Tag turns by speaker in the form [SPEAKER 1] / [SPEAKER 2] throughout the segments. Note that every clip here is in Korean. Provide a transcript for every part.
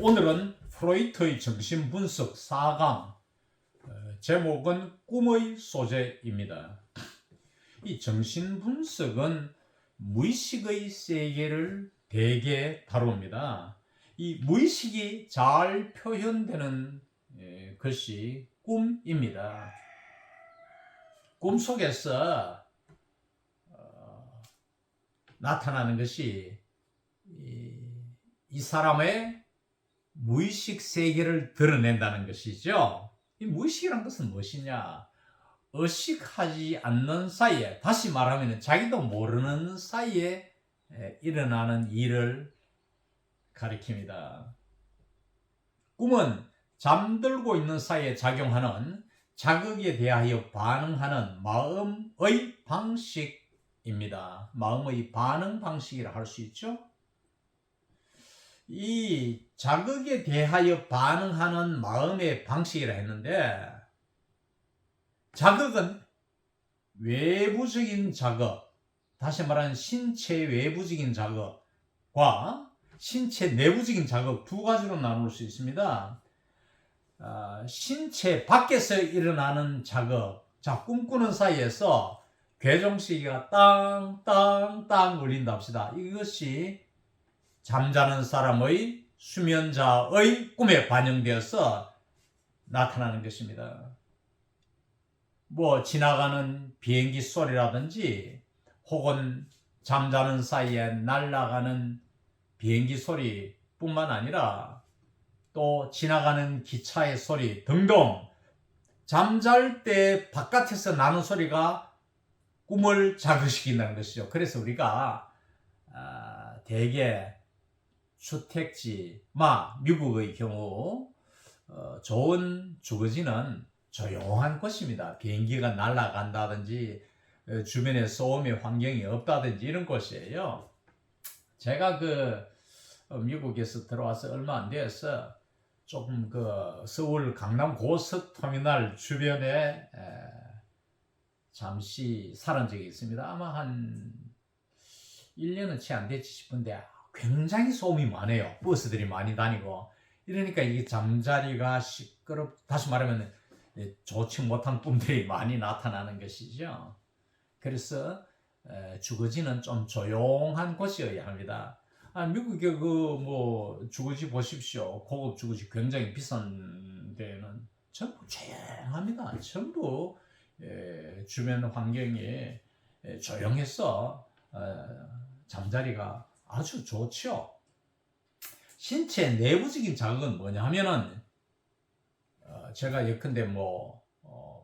[SPEAKER 1] 오늘은 프로이트의 정신분석 4강, 제목은 꿈의 소재입니다. 이 정신분석은 무의식의 세계를 대개 다룹니다. 이 무의식이 잘 표현되는 것이 꿈입니다. 꿈 속에서 나타나는 것이 이 사람의 무의식 세계를 드러낸다는 것이죠. 이 무의식이란 것은 무엇이냐? 의식하지 않는 사이에, 다시 말하면 자기도 모르는 사이에 일어나는 일을 가리킵니다. 꿈은 잠들고 있는 사이에 작용하는 자극에 대하여 반응하는 마음의 방식입니다. 마음의 반응 방식이라 할 수 있죠. 이 자극에 대하여 반응하는 마음의 방식이라 했는데, 자극은 외부적인 자극, 다시 말하는 신체 외부적인 자극과 신체 내부적인 자극 두 가지로 나눌 수 있습니다. 신체 밖에서 일어나는 자극, 자, 꿈꾸는 사이에서 괴종시기가 땅땅땅 울린다 합시다. 이것이 잠자는 사람의 수면자의 꿈에 반영되어서 나타나는 것입니다. 뭐 지나가는 비행기 소리라든지 혹은 잠자는 사이에 날아가는 비행기 소리뿐만 아니라 또 지나가는 기차의 소리 등등 잠잘 때 바깥에서 나는 소리가 꿈을 자극시킨다는 것이죠. 그래서 우리가 대개 주택지, 미국의 경우 좋은 주거지는 조용한 곳입니다. 비행기가 날아간다든지 주변에 소음의 환경이 없다든지 이런 곳이에요. 제가 미국에서 들어와서 얼마 안 되어서 조금 서울 강남 고속터미널 주변에 잠시 살은 적이 있습니다. 아마 한 1년은 채 안 됐지 싶은데 굉장히 소음이 많아요. 버스들이 많이 다니고 이러니까 이게 잠자리가 다시 말하면 좋지 못한 꿈들이 많이 나타나는 것이죠. 그래서 주거지는 좀 조용한 곳이어야 합니다. 미국의 주거지 보십시오. 고급 주거지 굉장히 비싼 데는 전부 조용합니다. 전부 주변 환경이 조용해서 잠자리가 아주 좋죠. 신체 내부적인 자극은 뭐냐 하면은 제가 예컨대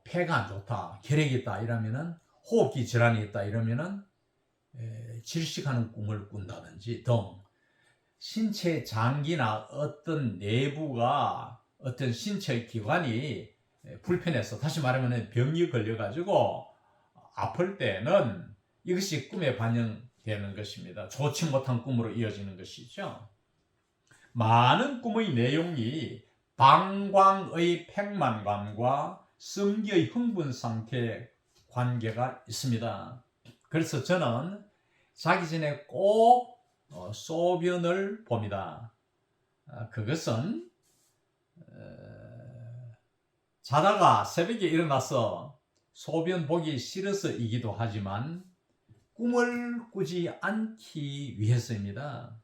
[SPEAKER 1] 폐가 안 좋다, 혈액이 있다 이러면은 호흡기 질환이 있다 이러면은 질식하는 꿈을 꾼다든지 등 신체 장기나 어떤 내부가 어떤 신체 기관이 불편해서 다시 말하면 병이 걸려가지고 아플 때는 이것이 꿈에 반영되는 것입니다. 좋지 못한 꿈으로 이어지는 것이죠. 많은 꿈의 내용이 방광의 팽만감과 성기의 흥분 상태에 관계가 있습니다. 그래서 저는 자기 전에 꼭 소변을 봅니다. 그것은 자다가 새벽에 일어나서 소변 보기 싫어서이기도 하지만 꿈을 꾸지 않기 위해서입니다.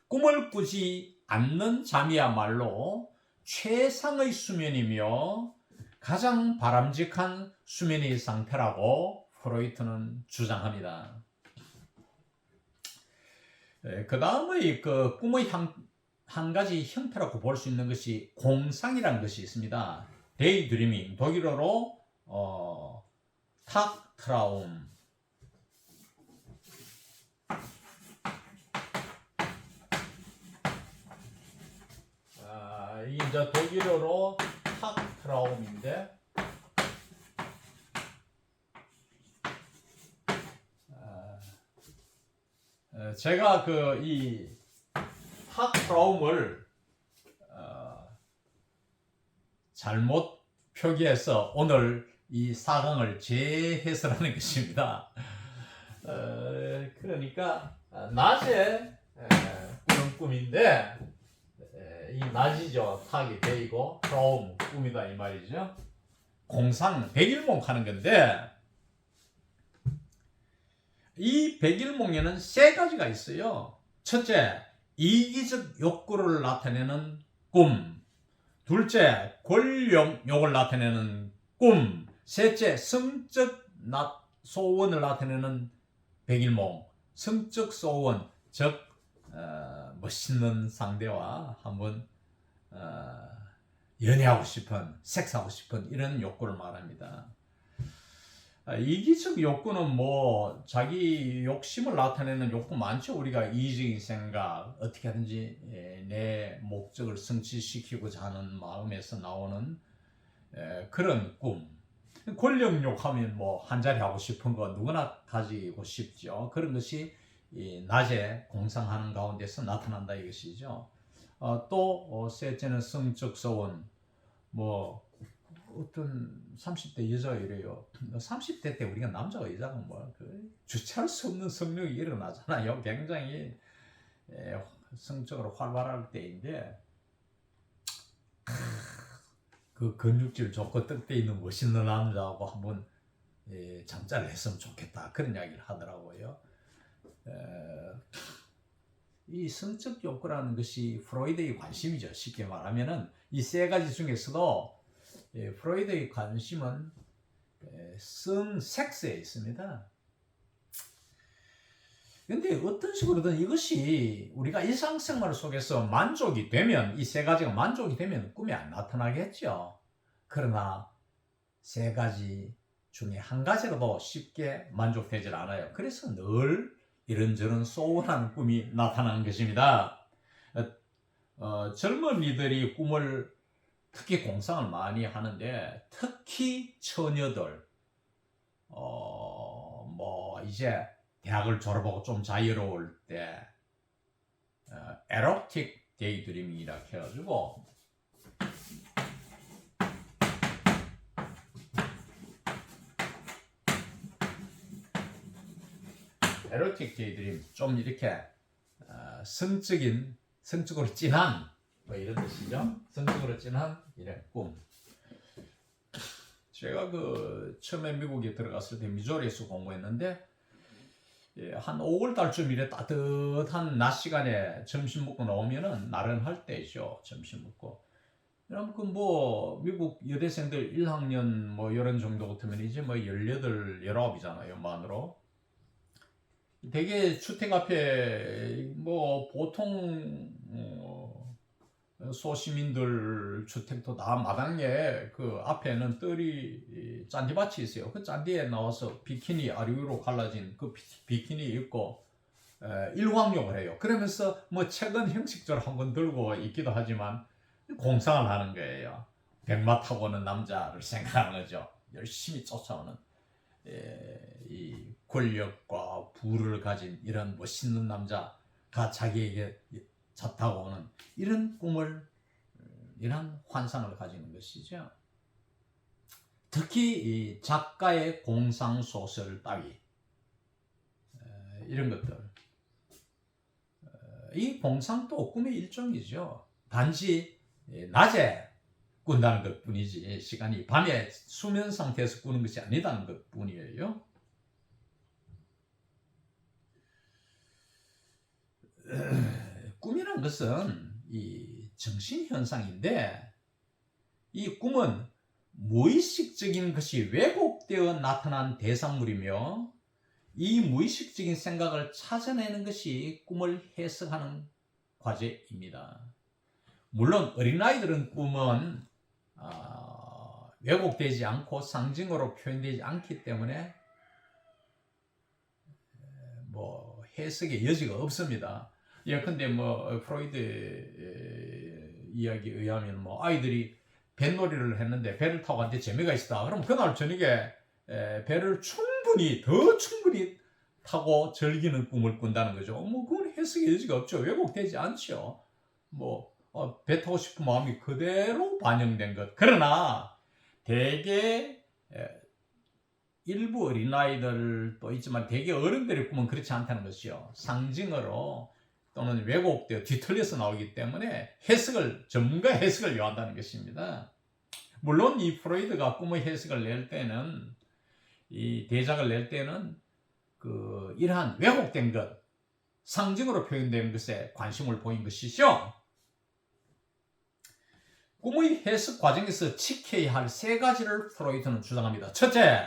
[SPEAKER 1] 꿈을 꾸지 않는 잠이야말로 최상의 수면이며 가장 바람직한 수면의 상태라고 프로이트는 주장합니다. 그 다음의 꿈의 한 가지 형태라고 볼 수 있는 것이 공상이라는 것이 있습니다. 데이드리밍, 독일어로 탁트라움. 이게 이제 독일어로 탁트라움인데 제가 이 탁트라움을 잘못 표기해서 오늘 이 4강을 재해설하는 것입니다. 그러니까 낮에 꾸는 꿈인데 이 낮이죠. 탁이 베이고 처음 꿈이다 이 말이죠. 공상 백일몽 하는 건데 이 백일몽에는 세 가지가 있어요. 첫째, 이기적 욕구를 나타내는 꿈. 둘째, 권력욕을 나타내는 꿈. 셋째, 성적 소원을 나타내는 백일몽. 성적 소원, 즉 멋있는 상대와 한번 연애하고 싶은, 섹스하고 싶은 이런 욕구를 말합니다. 이기적 욕구는 뭐 자기 욕심을 나타내는 욕구 많죠. 우리가 이기적인 생각, 어떻게 하든지 내 목적을 성취시키고자 하는 마음에서 나오는 그런 꿈. 권력욕 하면 뭐 한자리 하고 싶은 거 누구나 가지고 싶죠. 그런 것이 낮에 공상하는 가운데서 나타난다 이것이죠. 또 셋째는 성적 소원. 뭐 어떤 30대 여자가 이래요. 30대 때 우리가 남자가 여자가 뭐 주체할 수 없는 성욕이 일어나잖아요. 굉장히 성적으로 활발할 때인데 그 근육질 좋고 떡대 있는 멋있는 남자하고 한번 잠자를 했으면 좋겠다 그런 이야기를 하더라고요. 이 성적 욕구라는 것이 프로이드의 관심이죠. 쉽게 말하면은 이 세 가지 중에서도 프로이드의 관심은 섹스에 있습니다. 근데 어떤 식으로든 이것이 우리가 일상생활 속에서 만족이 되면 이 세 가지가 만족이 되면 꿈이 안 나타나겠죠. 그러나 세 가지 중에 한 가지라도 쉽게 만족되질 않아요. 그래서 늘 이런저런 소원한 꿈이 나타나는 것입니다. 젊은이들이 꿈을 특히 공상을 많이 하는데 특히 처녀들 뭐 이제 대학을 졸업하고 좀 자유로울 때 에로틱 데이드리밍이라 해가지고 에로틱 데이드림 좀 이렇게 성적으로 진한 뭐 이런 뜻이죠. 성적으로 진한 이런 꿈. 제가 처음에 미국에 들어갔을 때 미조리에서 공부했는데 한 5월 달쯤 이래 따뜻한 낮 시간에 점심 먹고 나오면은 나른할 때죠. 점심 먹고. 그럼 뭐 미국 여대생들 1학년 뭐 이런 정도 같으면 이제 뭐 18, 19이잖아요. 만으로. 되게 주택 앞에 뭐 보통 소시민들 주택도 다 마당에 그 앞에는 뜰이 잔디밭이 있어요. 그 잔디에 나와서 비키니 아래위로 갈라진 그 비키니 입고 일광욕을 해요. 그러면서 뭐 책은 형식적으로 한번 들고 있기도 하지만 공상을 하는 거예요. 백마 타고 오는 남자를 생각하는 거죠. 열심히 쫓아오는 이 권력과 부를 가진 이런 멋있는 남자가 자기에게 잡다고 오는 이런 꿈을, 이런 환상을 가지는 것이죠. 특히 이 작가의 공상소설 따위 이런 것들, 이 공상도 꿈의 일종이죠. 단지 낮에 꾼다는 것 뿐이지 시간이 밤에 수면 상태에서 꾸는 것이 아니다는 것 뿐이에요. 꿈이란 것은 이 정신현상인데 이 꿈은 무의식적인 것이 왜곡되어 나타난 대상물이며 이 무의식적인 생각을 찾아내는 것이 꿈을 해석하는 과제입니다. 물론 어린아이들은 꿈은 왜곡되지 않고 상징으로 표현되지 않기 때문에 뭐 해석의 여지가 없습니다. 예컨대 뭐 프로이드 이야기에 의하면 뭐 아이들이 뱃놀이를 했는데 배를 타고 갔는데 재미가 있었다. 그럼 그날 저녁에 배를 더 충분히 타고 즐기는 꿈을 꾼다는 거죠. 뭐 그건 해석의 여지가 없죠. 왜곡되지 않죠. 뭐 배 타고 싶은 마음이 그대로 반영된 것. 그러나 대개 일부 어린아이들도 있지만 대개 어른들의 꿈은 그렇지 않다는 것이요. 상징으로 또는 왜곡되어 뒤틀려서 나오기 때문에 전문가 해석을 요한다는 것입니다. 물론 이 프로이드가 꿈의 해석을 낼 때는, 이 대작을 낼 때는 이러한 왜곡된 것, 상징으로 표현된 것에 관심을 보인 것이죠. 꿈의 해석 과정에서 지켜야 할 세 가지를 프로이트는 주장합니다. 첫째,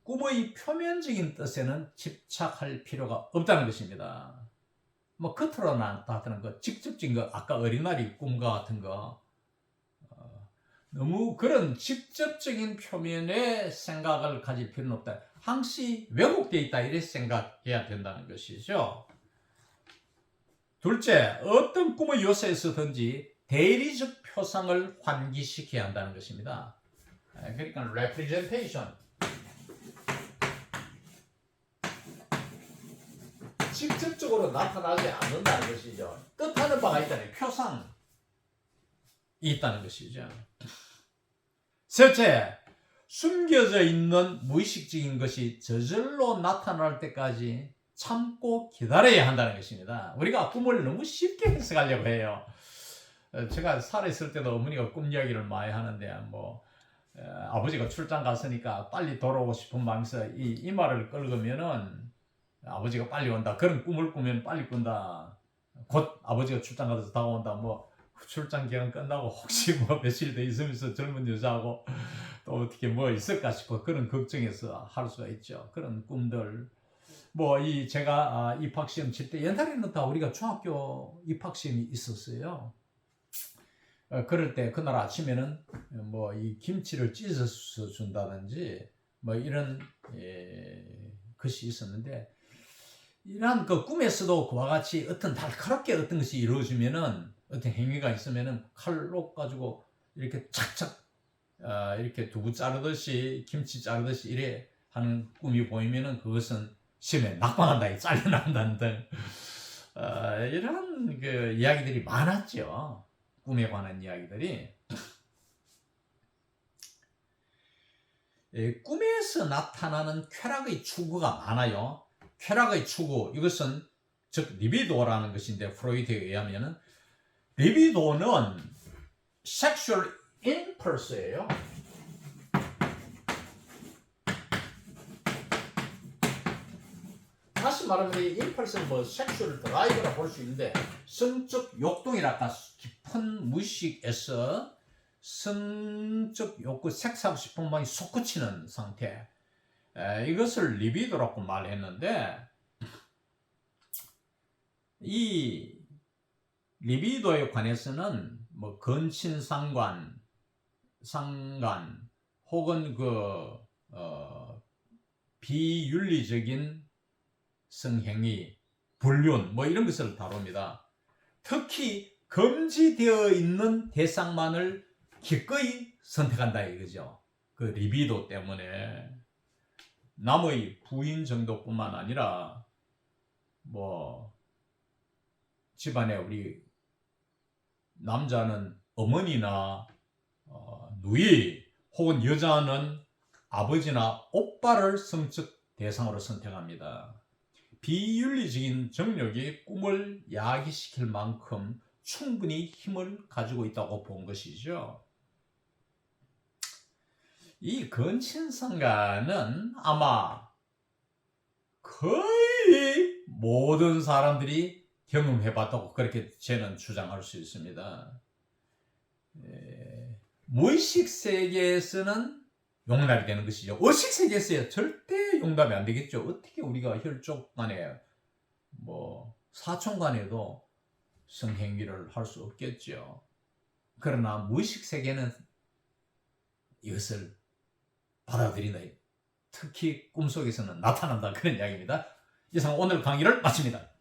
[SPEAKER 1] 꿈의 표면적인 뜻에는 집착할 필요가 없다는 것입니다. 뭐 겉으로 나타나는 것, 직접적인 것, 아까 어린아이 꿈과 같은 거, 너무 그런 직접적인 표면의 생각을 가질 필요는 없다. 항시 왜곡되어 있다, 이렇게 생각해야 된다는 것이죠. 둘째, 어떤 꿈의 요소에서든지 대리적 표상을 환기시켜야 한다는 것입니다. 그러니까 representation, 직접적으로 나타나지 않는다는 것이죠. 뜻하는 바가 있다는 표상이 있다는 것이죠. 셋째, 숨겨져 있는 무의식적인 것이 저절로 나타날 때까지 참고 기다려야 한다는 것입니다. 우리가 꿈을 너무 쉽게 해석하려고 해요. 제가 살아있을 때도 어머니가 꿈 이야기를 많이 하는데, 아버지가 출장 갔으니까 빨리 돌아오고 싶은 마음에서 이 이마를 긁으면은 아버지가 빨리 온다. 그런 꿈을 꾸면 빨리 꾼다. 곧 아버지가 출장 가서 다가온다. 출장 기간 끝나고 혹시 며칠 더 있으면서 젊은 여자하고 또 어떻게 있을까 싶고 그런 걱정해서 할 수가 있죠. 그런 꿈들. 제가 입학시험 칠 때, 옛날에는 다 우리가 중학교 입학시험이 있었어요. 그럴 때 그날 아침에는 이 김치를 찢어서 준다든지 이런 것이 있었는데, 이러한 꿈에서도 그와 같이 어떤 날카롭게 어떤 것이 이루어지면은, 어떤 행위가 있으면은 칼로 가지고 이렇게 착착 이렇게 두부 자르듯이 김치 자르듯이 이래 하는 꿈이 보이면은 그것은 시험에 낙방한다, 잘려나간다는 등 이런 이야기들이 많았죠. 꿈에 관한 이야기들이. 꿈에서 나타나는 쾌락의 추구가 많아요. 쾌락의 추구, 이것은 즉 리비도라는 것인데, 프로이트에 의하면은 리비도는 섹슈얼 임펄스예요. 다시 말하면 이 임펄스는 섹슈얼 드라이브라 볼 수 있는데, 성적 욕동이랄까, 깊은 무의식에서 성적 욕구, 섹스하고 싶은 마음이 솟구치는 상태, 이것을 리비도라고 말했는데, 이 리비도에 관해서는 건친상관, 상관, 혹은 비윤리적인 성행위, 불륜, 이런 것을 다룹니다. 특히 금지되어 있는 대상만을 기꺼이 선택한다 이거죠. 그 리비도 때문에 남의 부인 정도뿐만 아니라 집안에 우리 남자는 어머니나 누이, 혹은 여자는 아버지나 오빠를 성적 대상으로 선택합니다. 비윤리적인 정력이 꿈을 야기시킬 만큼 충분히 힘을 가지고 있다고 본 것이죠. 이 건친상간은 아마 거의 모든 사람들이 경험해봤다고 그렇게 저는 주장할 수 있습니다. 무의식 세계에서는 용납이 되는 것이죠. 의식 세계에서 절대 용납이 안 되겠죠. 어떻게 우리가 혈족 간에 사촌 간에도 성행위를 할 수 없겠죠. 그러나 무의식 세계는 이것을 받아들이는, 특히 꿈속에서는 나타난다, 그런 이야기입니다. 이상 오늘 강의를 마칩니다.